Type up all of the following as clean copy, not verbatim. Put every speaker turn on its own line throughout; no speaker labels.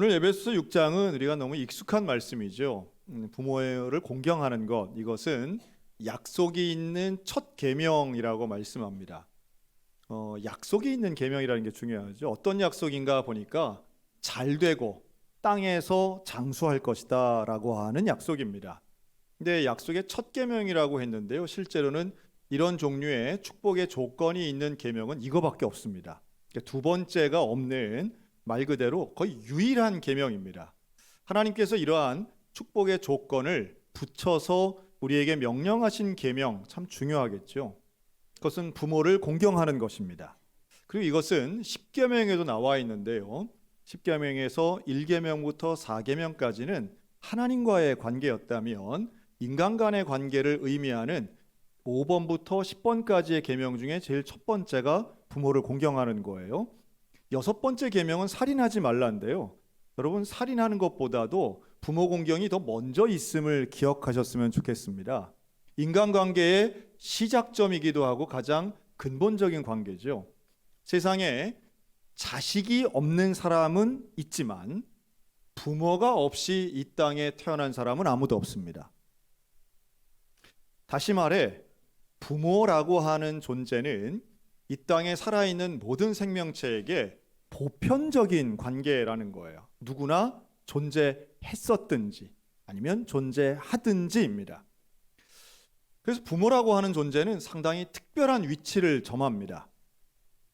오늘 에베소서 6장은 우리가 너무 익숙한 말씀이죠. 부모를 공경하는 것, 이것은 약속이 있는 첫 계명이라고 말씀합니다. 약속이 있는 계명이라는 게 중요하죠. 어떤 약속인가 보니까 잘 되고 땅에서 장수할 것이다 라고 하는 약속입니다. 근데 약속의 첫 계명이라고 했는데요, 실제로는 이런 종류의 축복의 조건이 있는 계명은 이거밖에 없습니다. 두 번째가 없는, 말 그대로 거의 유일한 계명입니다. 하나님께서 이러한 축복의 조건을 붙여서 우리에게 명령하신 계명, 참 중요하겠죠. 그것은 부모를 공경하는 것입니다. 그리고 이것은 10계명에도 나와 있는데요, 10계명에서 1계명부터 4계명까지는 하나님과의 관계였다면 인간 간의 관계를 의미하는 5번부터 10번까지의 계명 중에 제일 첫 번째가 부모를 공경하는 거예요. 6번째 계명은 살인하지 말라인데요, 여러분, 살인하는 것보다도 부모 공경이 더 먼저 있음을 기억하셨으면 좋겠습니다. 인간관계의 시작점이기도 하고 가장 근본적인 관계죠. 세상에 자식이 없는 사람은 있지만 부모가 없이 이 땅에 태어난 사람은 아무도 없습니다. 다시 말해, 부모라고 하는 존재는 이 땅에 살아있는 모든 생명체에게 보편적인 관계라는 거예요. 누구나 존재했었든지 아니면 존재하든지입니다. 그래서 부모라고 하는 존재는 상당히 특별한 위치를 점합니다.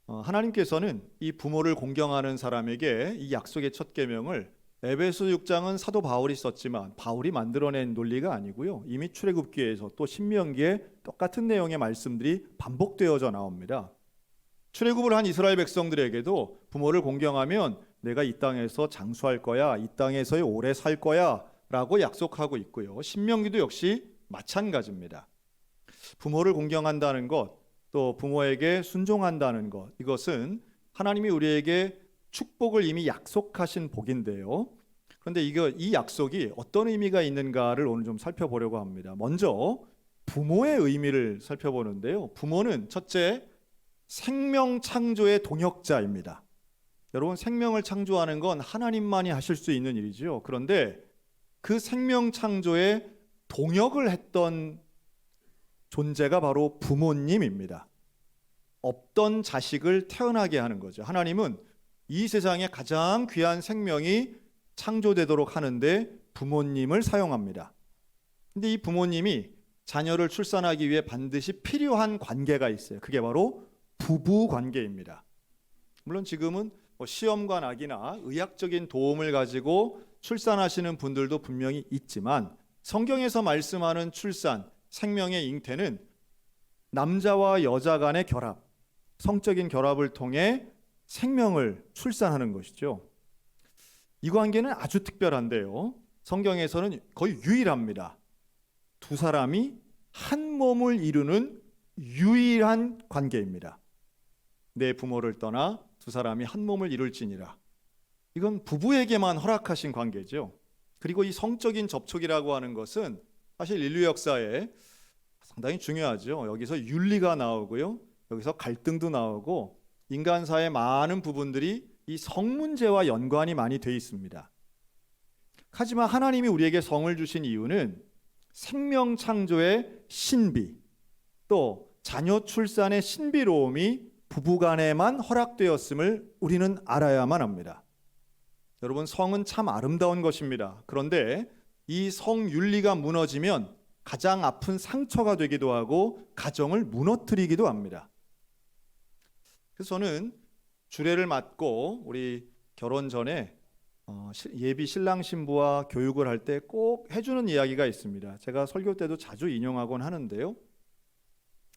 하나님께서는 이 부모를 공경하는 사람에게 이 약속의 첫 계명을, 에베소 6장은 사도 바울이 썼지만 바울이 만들어낸 논리가 아니고요, 이미 출애굽기에서 또 신명기에 똑같은 내용의 말씀들이 반복되어져 나옵니다. 출애굽을 한 이스라엘 백성들에게도 부모를 공경하면 내가 이 땅에서 장수할 거야, 이 땅에서 오래 살 거야 라고 약속하고 있고요, 신명기도 역시 마찬가지입니다. 부모를 공경한다는 것, 또 부모에게 순종한다는 것, 이것은 하나님이 우리에게 축복을 이미 약속하신 복인데요, 그런데 이 약속이 어떤 의미가 있는가를 오늘 좀 살펴보려고 합니다. 먼저 부모의 의미를 살펴보는데요, 부모는 첫째, 생명 창조의 동역자입니다. 여러분, 생명을 창조하는 건 하나님만이 하실 수 있는 일이죠. 그런데 그 생명 창조에 동역을 했던 존재가 바로 부모님입니다. 없던 자식을 태어나게 하는 거죠. 하나님은 이 세상에 가장 귀한 생명이 창조되도록 하는데 부모님을 사용합니다. 근데 이 부모님이 자녀를 출산하기 위해 반드시 필요한 관계가 있어요. 그게 바로 부부 관계입니다. 물론 지금은 시험관학이나 의학적인 도움을 가지고 출산하시는 분들도 분명히 있지만 성경에서 말씀하는 출산, 생명의 잉태는 남자와 여자 간의 결합, 성적인 결합을 통해 생명을 출산하는 것이죠. 이 관계는 아주 특별한데요, 성경에서는 거의 유일합니다. 두 사람이 한 몸을 이루는 유일한 관계입니다. 내 부모를 떠나 두 사람이 한 몸을 이룰지니라. 이건 부부에게만 허락하신 관계죠. 그리고 이 성적인 접촉이라고 하는 것은 사실 인류 역사에 상당히 중요하죠. 여기서 윤리가 나오고요, 여기서 갈등도 나오고 인간사의 많은 부분들이 이 성 문제와 연관이 많이 돼 있습니다. 하지만 하나님이 우리에게 성을 주신 이유는 생명 창조의 신비, 또 자녀 출산의 신비로움이 부부간에만 허락되었음을 우리는 알아야만 합니다. 여러분, 성은 참 아름다운 것입니다. 그런데 이 성윤리가 무너지면 가장 아픈 상처가 되기도 하고 가정을 무너뜨리기도 합니다. 그래서 저는 주례를 맡고 우리 결혼 전에 예비 신랑 신부와 교육을 할 때 꼭 해주는 이야기가 있습니다. 제가 설교 때도 자주 인용하곤 하는데요,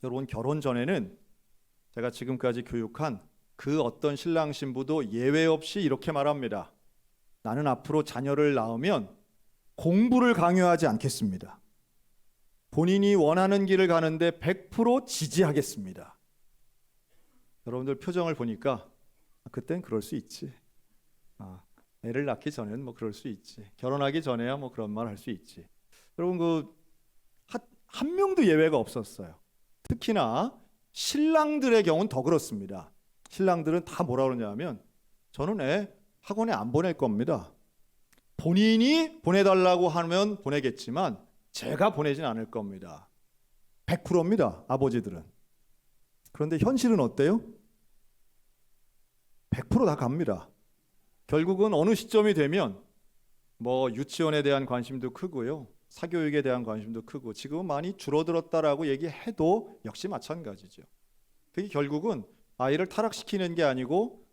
여러분, 결혼 전에는 제가 지금까지 교육한 그 어떤 신랑 신부도 예외 없이 이렇게 말합니다. 나는 앞으로 자녀를 낳으면 공부를 강요하지 않겠습니다. 본인이 원하는 길을 가는데 100% 지지하겠습니다. 여러분들 표정을 보니까 그땐 그럴 수 있지, 애를 낳기 전에는 뭐 그럴 수 있지, 결혼하기 전에야 뭐 그런 말 할 수 있지. 여러분, 한 명도 예외가 없었어요. 특히나 신랑들의 경우는 더 그렇습니다. 신랑들은 다 뭐라 그러냐면 저는 애 학원에 안 보낼 겁니다. 본인이 보내달라고 하면 보내겠지만 제가 보내진 않을 겁니다. 100%입니다. 아버지들은. 그런데 현실은 어때요? 100%다 갑니다. 결국은 어느 시점이 되면 뭐 유치원에 대한 관심도 크고요. 사교육에 대한 관심도 크고 지금은 많이 줄어들었다라고 얘기해도 역시 마찬가지죠. 그게 결국은 아이를 타락시키는 게 아니고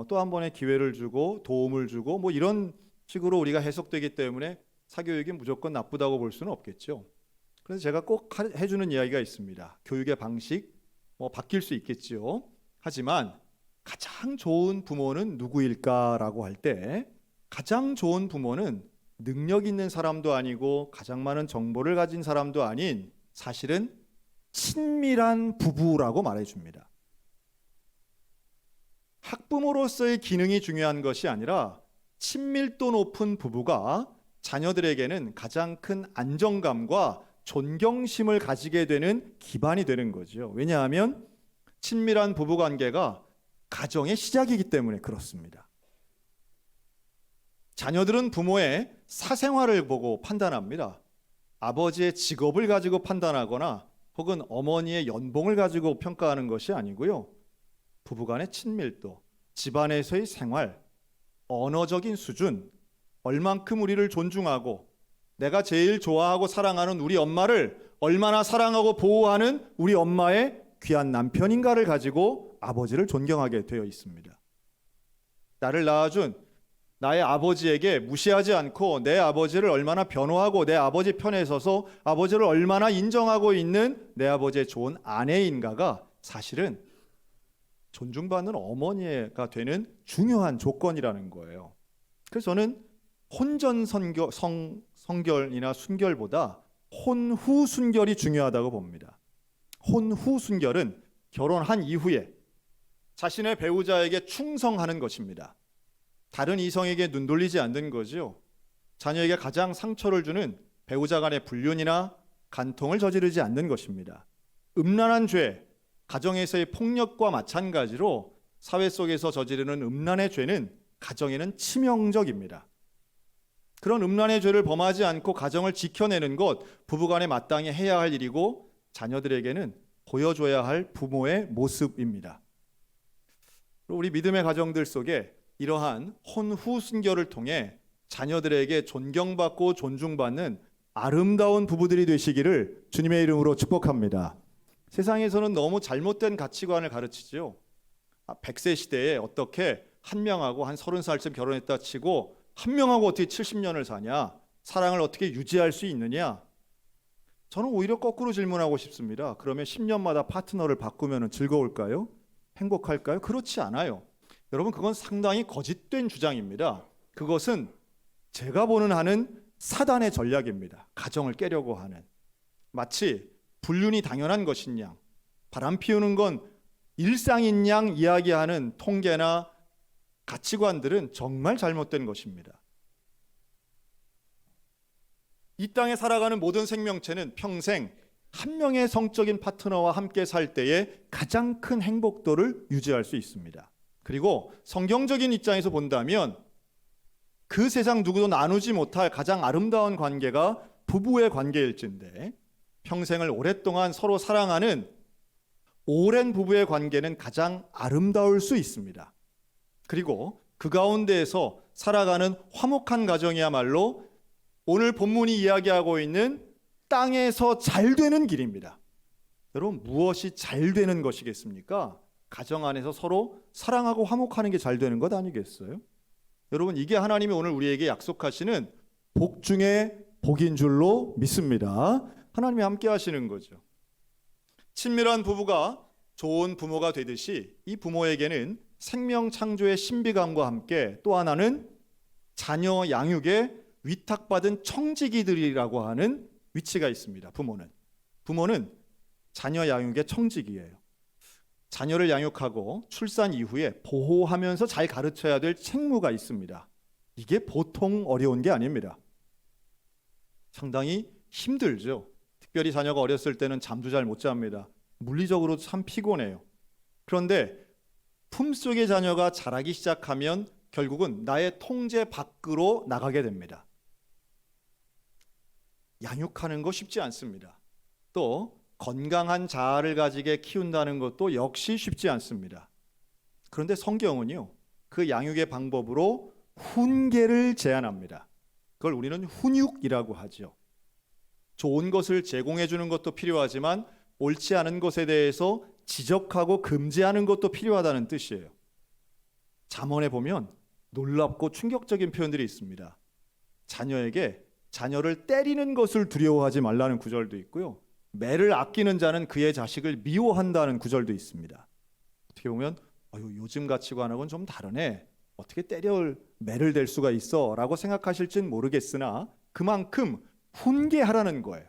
또 한 번의 기회를 주고 도움을 주고 뭐 이런 식으로 우리가 해석되기 때문에 사교육이 무조건 나쁘다고 볼 수는 없겠죠. 그래서 제가 꼭 해주는 이야기가 있습니다. 교육의 방식 뭐 바뀔 수 있겠지요. 하지만 가장 좋은 부모는 누구일까라고 할 때 가장 좋은 부모는 능력 있는 사람도 아니고 가장 많은 정보를 가진 사람도 아닌 사실은 친밀한 부부라고 말해줍니다. 학부모로서의 기능이 중요한 것이 아니라 친밀도 높은 부부가 자녀들에게는 가장 큰 안정감과 존경심을 가지게 되는 기반이 되는 거죠. 왜냐하면 친밀한 부부 관계가 가정의 시작이기 때문에 그렇습니다. 자녀들은 부모의 사생활을 보고 판단합니다. 아버지의 직업을 가지고 판단하거나 혹은 어머니의 연봉을 가지고 평가하는 것이 아니고요. 부부간의 친밀도, 집안에서의 생활, 언어적인 수준, 얼만큼 우리를 존중하고 내가 제일 좋아하고 사랑하는 우리 엄마를 얼마나 사랑하고 보호하는 우리 엄마의 귀한 남편인가를 가지고 아버지를 존경하게 되어 있습니다. 나를 낳아준 나의 아버지에게 무시하지 않고 내 아버지를 얼마나 변호하고 내 아버지 편에 서서 아버지를 얼마나 인정하고 있는 내 아버지의 좋은 아내인가가 사실은 존중받는 어머니가 되는 중요한 조건이라는 거예요. 그래서 저는 혼전 성결이나 순결보다 혼후 순결이 중요하다고 봅니다. 혼후 순결은 결혼한 이후에 자신의 배우자에게 충성하는 것입니다. 다른 이성에게 눈돌리지 않는 거죠. 자녀에게 가장 상처를 주는 배우자 간의 불륜이나 간통을 저지르지 않는 것입니다. 음란한 죄, 가정에서의 폭력과 마찬가지로 사회 속에서 저지르는 음란의 죄는 가정에는 치명적입니다. 그런 음란의 죄를 범하지 않고 가정을 지켜내는 것, 부부간에 마땅히 해야 할 일이고 자녀들에게는 보여줘야 할 부모의 모습입니다. 우리 믿음의 가정들 속에 이러한 혼후 순결을 통해 자녀들에게 존경받고 존중받는 아름다운 부부들이 되시기를 주님의 이름으로 축복합니다. 세상에서는 너무 잘못된 가치관을 가르치죠. 100세 시대에 어떻게 한 명하고 한 30살쯤 결혼했다 치고 한 명하고 어떻게 70년을 사냐? 사랑을 어떻게 유지할 수 있느냐? 저는 오히려 거꾸로 질문하고 싶습니다. 그러면 10년마다 파트너를 바꾸면 즐거울까요? 행복할까요? 그렇지 않아요. 여러분, 그건 상당히 거짓된 주장입니다. 그것은 제가 보는 한은 사단의 전략입니다. 가정을 깨려고 하는. 마치 불륜이 당연한 것인 양, 바람 피우는 건 일상인 양 이야기하는 통계나 가치관들은 정말 잘못된 것입니다. 이 땅에 살아가는 모든 생명체는 평생 한 명의 성적인 파트너와 함께 살 때에 가장 큰 행복도를 유지할 수 있습니다. 그리고 성경적인 입장에서 본다면 그 세상 누구도 나누지 못할 가장 아름다운 관계가 부부의 관계일진데 평생을 오랫동안 서로 사랑하는 오랜 부부의 관계는 가장 아름다울 수 있습니다. 그리고 그 가운데에서 살아가는 화목한 가정이야말로 오늘 본문이 이야기하고 있는 땅에서 잘 되는 길입니다. 여러분, 무엇이 잘 되는 것이겠습니까? 가정 안에서 서로 사랑하고 화목하는 게 잘 되는 것 아니겠어요? 여러분, 이게 하나님이 오늘 우리에게 약속하시는 복 중에 복인 줄로 믿습니다. 하나님이 함께 하시는 거죠. 친밀한 부부가 좋은 부모가 되듯이 이 부모에게는 생명 창조의 신비감과 함께 또 하나는 자녀 양육에 위탁받은 청지기들이라고 하는 위치가 있습니다. 부모는 자녀 양육의 청지기예요. 자녀를 양육하고 출산 이후에 보호하면서 잘 가르쳐야 될 책무가 있습니다. 이게 보통 어려운 게 아닙니다. 상당히 힘들죠. 특별히 자녀가 어렸을 때는 잠도 잘 못 잡니다. 물리적으로 참 피곤해요. 그런데 품속의 자녀가 자라기 시작하면 결국은 나의 통제 밖으로 나가게 됩니다. 양육하는 거 쉽지 않습니다. 또 건강한 자아를 가지게 키운다는 것도 역시 쉽지 않습니다. 그런데 성경은요, 그 양육의 방법으로 훈계를 제안합니다. 그걸 우리는 훈육이라고 하죠. 좋은 것을 제공해 주는 것도 필요하지만 옳지 않은 것에 대해서 지적하고 금지하는 것도 필요하다는 뜻이에요. 잠언에 보면 놀랍고 충격적인 표현들이 있습니다. 자녀에게 자녀를 때리는 것을 두려워하지 말라는 구절도 있고요. 매를 아끼는 자는 그의 자식을 미워한다는 구절도 있습니다. 어떻게 보면 요즘 가치관하고는 좀 다르네. 어떻게 때려 매를 댈 수가 있어? 라고 생각하실진 모르겠으나 그만큼 훈계하라는 거예요.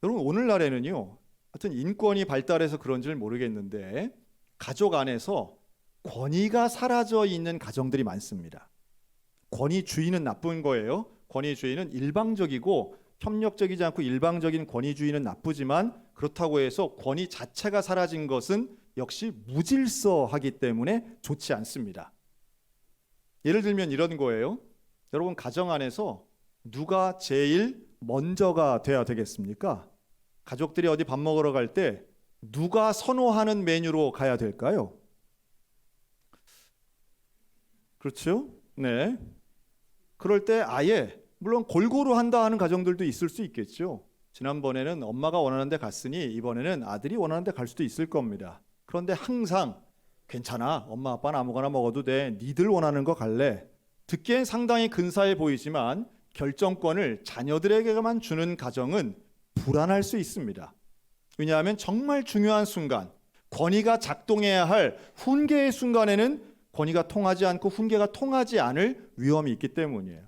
여러분, 오늘날에는요, 하여튼 인권이 발달해서 그런지는 모르겠는데 가족 안에서 권위가 사라져 있는 가정들이 많습니다. 권위주의는 나쁜 거예요. 권위주의는 일방적이고 협력적이지 않고 일방적인 권위주의는 나쁘지만 그렇다고 해서 권위 자체가 사라진 것은 역시 무질서하기 때문에 좋지 않습니다. 예를 들면 이런 거예요. 여러분, 가정 안에서 누가 제일 먼저가 돼야 되겠습니까? 가족들이 어디 밥 먹으러 갈 때 누가 선호하는 메뉴로 가야 될까요? 그렇죠? 네. 그럴 때 아예 물론 골고루 한다 하는 가정들도 있을 수 있겠죠. 지난번에는 엄마가 원하는 데 갔으니 이번에는 아들이 원하는 데 갈 수도 있을 겁니다. 그런데 항상 괜찮아, 엄마 아빠는 아무거나 먹어도 돼, 니들 원하는 거 갈래, 듣기엔 상당히 근사해 보이지만 결정권을 자녀들에게만 주는 가정은 불안할 수 있습니다. 왜냐하면 정말 중요한 순간, 권위가 작동해야 할 훈계의 순간에는 권위가 통하지 않고 훈계가 통하지 않을 위험이 있기 때문이에요.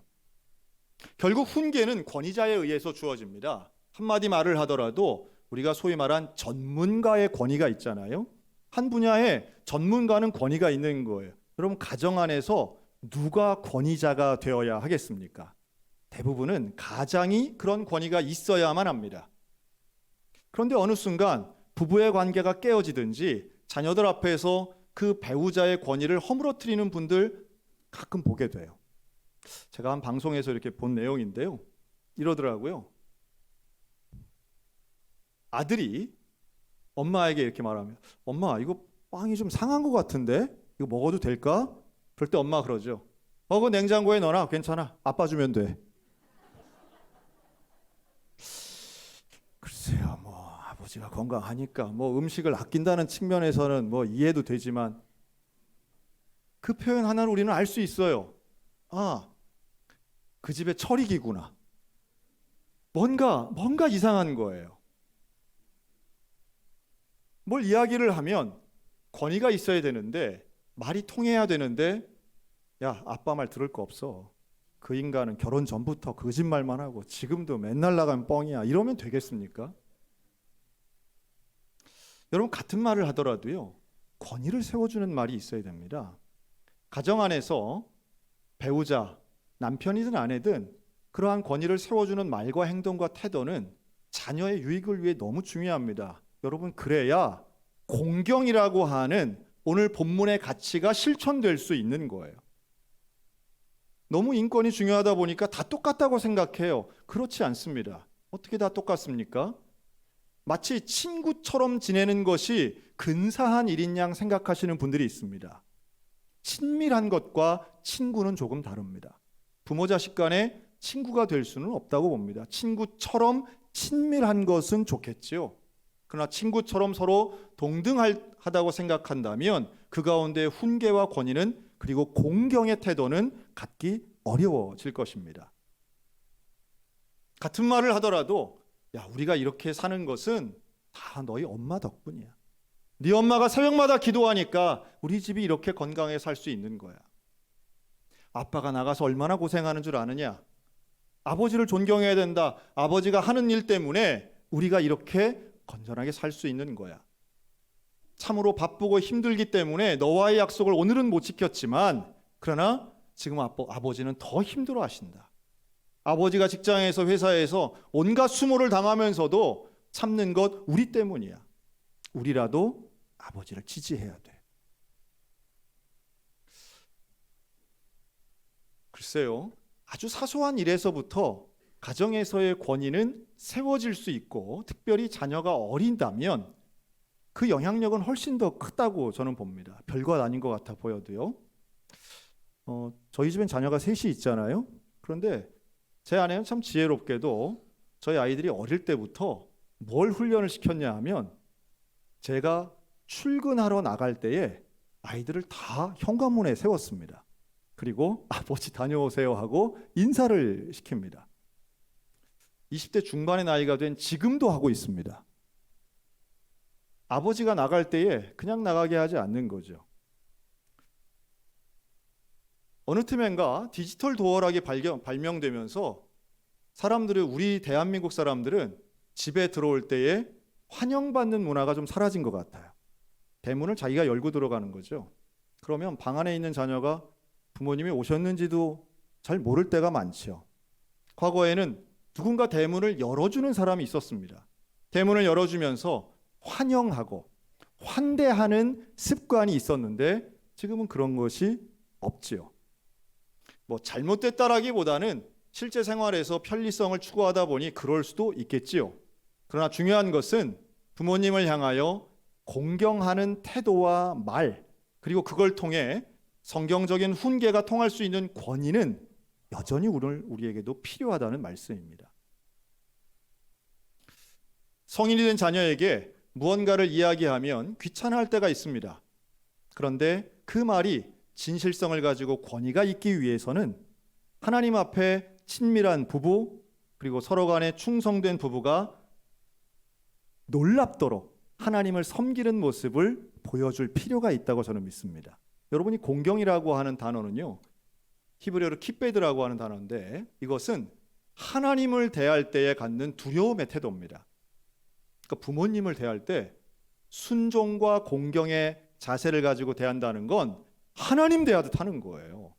결국 훈계는 권위자에 의해서 주어집니다. 한마디 말을 하더라도 우리가 소위 말한 전문가의 권위가 있잖아요. 한 분야에 전문가는 권위가 있는 거예요. 여러분, 가정 안에서 누가 권위자가 되어야 하겠습니까? 대부분은 가장이 그런 권위가 있어야만 합니다. 그런데 어느 순간 부부의 관계가 깨어지든지 자녀들 앞에서 그 배우자의 권위를 허물어뜨리는 분들 가끔 보게 돼요. 제가 한 방송에서 이렇게 본 내용인데요. 이러더라고요. 아들이 엄마에게 이렇게 말하면, 엄마, 이거 빵이 좀 상한 것 같은데 이거 먹어도 될까? 그럴 때 엄마가 그러죠. 그거 냉장고에 넣어놔. 괜찮아. 아빠 주면 돼. 글쎄요, 아버지가 건강하니까 음식을 아낀다는 측면에서는 이해도 되지만 그 표현 하나로 우리는 알 수 있어요. 아, 그 집의 처리기구나. 뭔가 이상한 거예요. 뭘 이야기를 하면 권위가 있어야 되는데, 말이 통해야 되는데, 야, 아빠 말 들을 거 없어. 그 인간은 결혼 전부터 거짓말만 하고 지금도 맨날 나가면 뻥이야. 이러면 되겠습니까? 여러분, 같은 말을 하더라도요, 권위를 세워주는 말이 있어야 됩니다. 가정 안에서 배우자, 남편이든 아내든 그러한 권위를 세워주는 말과 행동과 태도는 자녀의 유익을 위해 너무 중요합니다. 여러분, 그래야 공경이라고 하는 오늘 본문의 가치가 실천될 수 있는 거예요. 너무 인권이 중요하다 보니까 다 똑같다고 생각해요. 그렇지 않습니다. 어떻게 다 똑같습니까? 마치 친구처럼 지내는 것이 근사한 일인 양 생각하시는 분들이 있습니다. 친밀한 것과 친구는 조금 다릅니다. 부모 자식 간에 친구가 될 수는 없다고 봅니다. 친구처럼 친밀한 것은 좋겠지요. 그러나 친구처럼 서로 동등하다고 생각한다면 그 가운데 훈계와 권위는, 그리고 공경의 태도는 갖기 어려워질 것입니다. 같은 말을 하더라도, 야, 우리가 이렇게 사는 것은 다 너희 엄마 덕분이야. 네 엄마가 새벽마다 기도하니까 우리 집이 이렇게 건강하게 살 수 있는 거야. 아빠가 나가서 얼마나 고생하는 줄 아느냐? 아버지를 존경해야 된다. 아버지가 하는 일 때문에 우리가 이렇게 건전하게 살 수 있는 거야. 참으로 바쁘고 힘들기 때문에 너와의 약속을 오늘은 못 지켰지만, 그러나 지금 아버지는 더 힘들어 하신다. 아버지가 직장에서, 회사에서 온갖 수모를 당하면서도 참는 것 우리 때문이야. 우리라도 아버지를 지지해야 돼. 글쎄요. 아주 사소한 일에서부터 가정에서의 권위는 세워질 수 있고, 특별히 자녀가 어린다면 그 영향력은 훨씬 더 크다고 저는 봅니다. 별것 아닌 것 같아 보여도요. 저희 집엔 자녀가 셋이 있잖아요. 그런데 제 아내는 참 지혜롭게도 저희 아이들이 어릴 때부터 뭘 훈련을 시켰냐 하면, 제가 출근하러 나갈 때에 아이들을 다 현관문에 세웠습니다. 그리고 아버지 다녀오세요 하고 인사를 시킵니다. 20대 중반의 나이가 된 지금도 하고 있습니다. 아버지가 나갈 때에 그냥 나가게 하지 않는 거죠. 어느 틈엔가 디지털 도어락이 발명되면서 우리 대한민국 사람들은 집에 들어올 때에 환영받는 문화가 좀 사라진 것 같아요. 대문을 자기가 열고 들어가는 거죠. 그러면 방 안에 있는 자녀가 부모님이 오셨는지도 잘 모를 때가 많죠. 과거에는 누군가 대문을 열어주는 사람이 있었습니다. 대문을 열어주면서 환영하고 환대하는 습관이 있었는데 지금은 그런 것이 없지요. 잘못됐다라기보다는 실제 생활에서 편리성을 추구하다 보니 그럴 수도 있겠지요. 그러나 중요한 것은 부모님을 향하여 공경하는 태도와 말, 그리고 그걸 통해 성경적인 훈계가 통할 수 있는 권위는 여전히 우리에게도 필요하다는 말씀입니다. 성인이 된 자녀에게 무언가를 이야기하면 귀찮아할 때가 있습니다. 그런데 그 말이 진실성을 가지고 권위가 있기 위해서는 하나님 앞에 친밀한 부부, 그리고 서로 간에 충성된 부부가 놀랍도록 하나님을 섬기는 모습을 보여줄 필요가 있다고 저는 믿습니다. 여러분이 공경이라고 하는 단어는요, 히브리어로 키베드라고 하는 단어인데, 이것은 하나님을 대할 때에 갖는 두려움의 태도입니다. 그러니까 부모님을 대할 때 순종과 공경의 자세를 가지고 대한다는 건 하나님 대하듯 하는 거예요.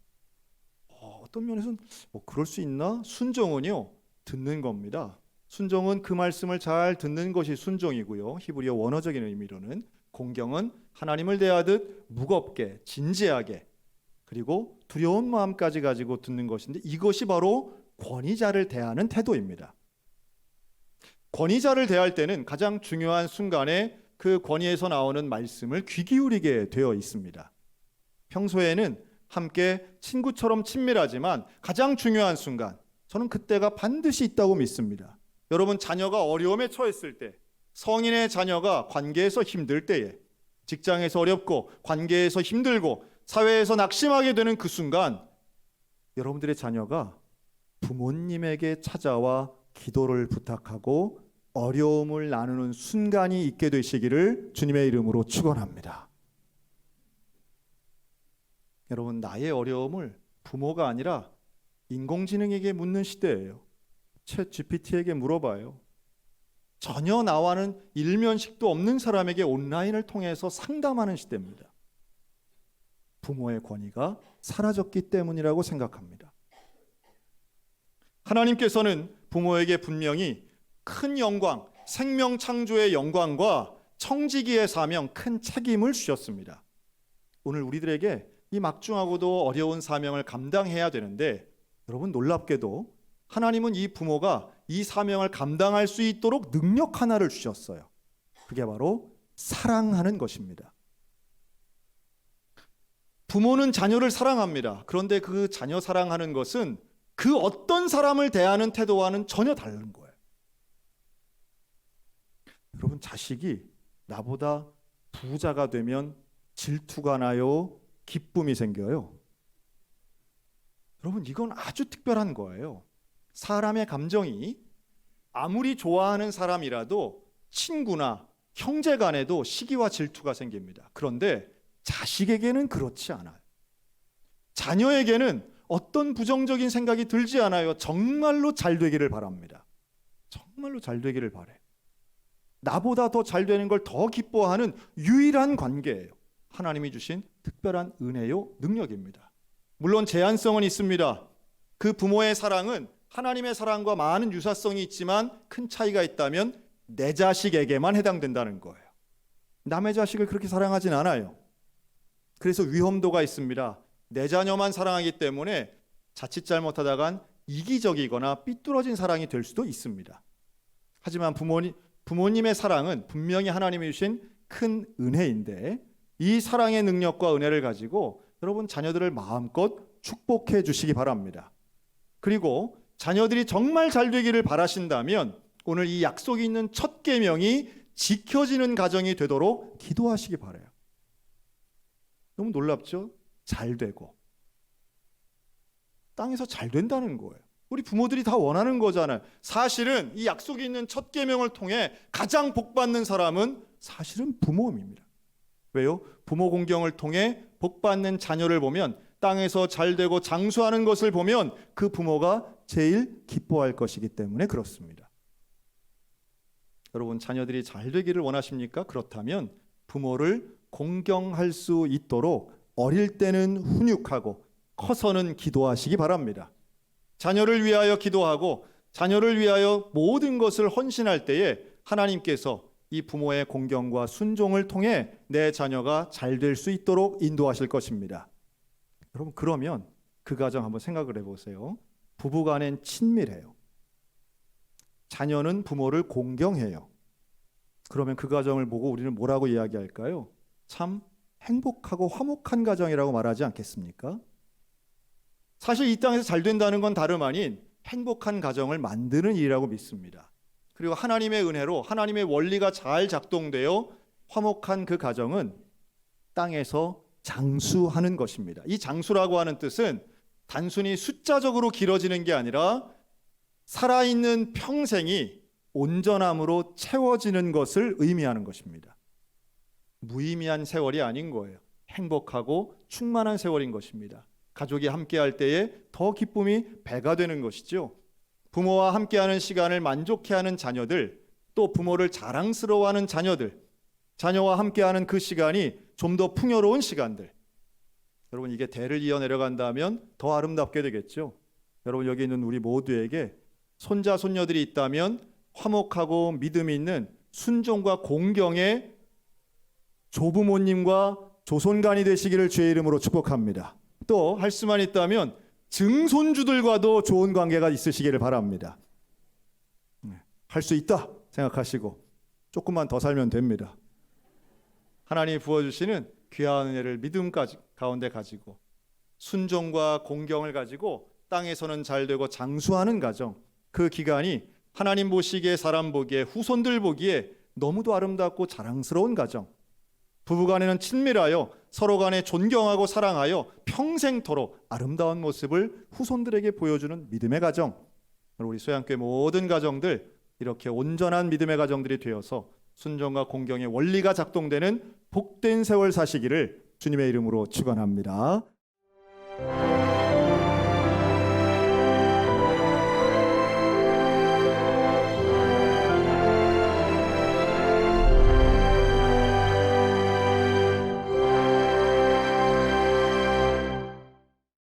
어떤 면에서는 그럴 수 있나? 순종은요, 듣는 겁니다. 순종은 그 말씀을 잘 듣는 것이 순종이고요. 히브리어 원어적인 의미로는 공경은 하나님을 대하듯 무겁게, 진지하게, 그리고 두려운 마음까지 가지고 듣는 것인데, 이것이 바로 권위자를 대하는 태도입니다. 권위자를 대할 때는 가장 중요한 순간에 그 권위에서 나오는 말씀을 귀 기울이게 되어 있습니다. 평소에는 함께 친구처럼 친밀하지만 가장 중요한 순간, 저는 그때가 반드시 있다고 믿습니다. 여러분, 자녀가 어려움에 처했을 때, 성인의 자녀가 관계에서 힘들 때에, 직장에서 어렵고 관계에서 힘들고 사회에서 낙심하게 되는 그 순간, 여러분들의 자녀가 부모님에게 찾아와 기도를 부탁하고 어려움을 나누는 순간이 있게 되시기를 주님의 이름으로 축원합니다. 여러분, 나의 어려움을 부모가 아니라 인공지능에게 묻는 시대예요. 챗 GPT에게 물어봐요. 전혀 나와는 일면식도 없는 사람에게 온라인을 통해서 상담하는 시대입니다. 부모의 권위가 사라졌기 때문이라고 생각합니다. 하나님께서는 부모에게 분명히 큰 영광, 생명 창조의 영광과 청지기의 사명, 큰 책임을 주셨습니다. 오늘 우리들에게 이 막중하고도 어려운 사명을 감당해야 되는데, 여러분, 놀랍게도 하나님은 이 부모가 이 사명을 감당할 수 있도록 능력 하나를 주셨어요. 그게 바로 사랑하는 것입니다. 부모는 자녀를 사랑합니다. 그런데 그 자녀 사랑하는 것은 그 어떤 사람을 대하는 태도와는 전혀 다른 거예요. 여러분, 자식이 나보다 부자가 되면 질투가 나요? 기쁨이 생겨요? 여러분, 이건 아주 특별한 거예요. 사람의 감정이 아무리 좋아하는 사람이라도 친구나 형제 간에도 시기와 질투가 생깁니다. 그런데 자식에게는 그렇지 않아요. 자녀에게는 어떤 부정적인 생각이 들지 않아요. 정말로 잘 되기를 바랍니다. 정말로 잘 되기를 바래. 나보다 더 잘 되는 걸 더 기뻐하는 유일한 관계예요. 하나님이 주신 특별한 은혜요, 능력입니다. 물론 제한성은 있습니다. 그 부모의 사랑은 하나님의 사랑과 많은 유사성이 있지만 큰 차이가 있다면 내 자식에게만 해당된다는 거예요. 남의 자식을 그렇게 사랑하진 않아요. 그래서 위험도가 있습니다. 내 자녀만 사랑하기 때문에 자칫 잘못하다간 이기적이거나 삐뚤어진 사랑이 될 수도 있습니다. 하지만 부모님의 사랑은 분명히 하나님이 주신 큰 은혜인데 이 사랑의 능력과 은혜를 가지고 여러분 자녀들을 마음껏 축복해 주시기 바랍니다. 그리고 자녀들이 정말 잘 되기를 바라신다면 오늘 이 약속이 있는 첫 계명이 지켜지는 가정이 되도록 기도하시기 바라요. 너무 놀랍죠? 잘 되고 땅에서 잘 된다는 거예요. 우리 부모들이 다 원하는 거잖아요. 사실은 이 약속이 있는 첫 계명을 통해 가장 복받는 사람은 사실은 부모입니다. 왜요? 부모 공경을 통해 복받는 자녀를 보면 땅에서 잘 되고 장수하는 것을 보면 그 부모가 제일 기뻐할 것이기 때문에 그렇습니다. 여러분 자녀들이 잘 되기를 원하십니까? 그렇다면 부모를 공경할 수 있도록 어릴 때는 훈육하고 커서는 기도하시기 바랍니다. 자녀를 위하여 기도하고 자녀를 위하여 모든 것을 헌신할 때에 하나님께서 이 부모의 공경과 순종을 통해 내 자녀가 잘 될 수 있도록 인도하실 것입니다. 여러분 그러면 그 가정 한번 생각을 해보세요. 부부간엔 친밀해요. 자녀는 부모를 공경해요. 그러면 그 가정을 보고 우리는 뭐라고 이야기할까요? 참 행복하고 화목한 가정이라고 말하지 않겠습니까? 사실 이 땅에서 잘 된다는 건 다름 아닌 행복한 가정을 만드는 일이라고 믿습니다. 그리고 하나님의 은혜로 하나님의 원리가 잘 작동되어 화목한 그 가정은 땅에서 장수하는 것입니다. 이 장수라고 하는 뜻은 단순히 숫자적으로 길어지는 게 아니라 살아있는 평생이 온전함으로 채워지는 것을 의미하는 것입니다. 무의미한 세월이 아닌 거예요. 행복하고 충만한 세월인 것입니다. 가족이 함께할 때에 더 기쁨이 배가 되는 것이죠. 부모와 함께하는 시간을 만족해하는 자녀들, 또 부모를 자랑스러워하는 자녀들, 자녀와 함께하는 그 시간이 좀 더 풍요로운 시간들. 여러분 이게 대를 이어 내려간다면 더 아름답게 되겠죠. 여러분 여기 있는 우리 모두에게 손자 손녀들이 있다면 화목하고 믿음이 있는 순종과 공경의 조부모님과 조손간이 되시기를 주의 이름으로 축복합니다. 또 할 수만 있다면 증손주들과도 좋은 관계가 있으시기를 바랍니다. 할 수 있다 생각하시고 조금만 더 살면 됩니다. 하나님이 부어주시는 귀한 은혜를 믿음 가운데 가지고 순종과 공경을 가지고 땅에서는 잘 되고 장수하는 가정, 그 기간이 하나님 보시기에 사람 보기에 후손들 보기에 너무도 아름답고 자랑스러운 가정, 부부간에는 친밀하여 서로 간에 존경하고 사랑하여 평생토록 아름다운 모습을 후손들에게 보여주는 믿음의 가정, 우리 소양교회 모든 가정들 이렇게 온전한 믿음의 가정들이 되어서 순종과 공경의 원리가 작동되는 복된 세월 사시기를 주님의 이름으로 축원합니다.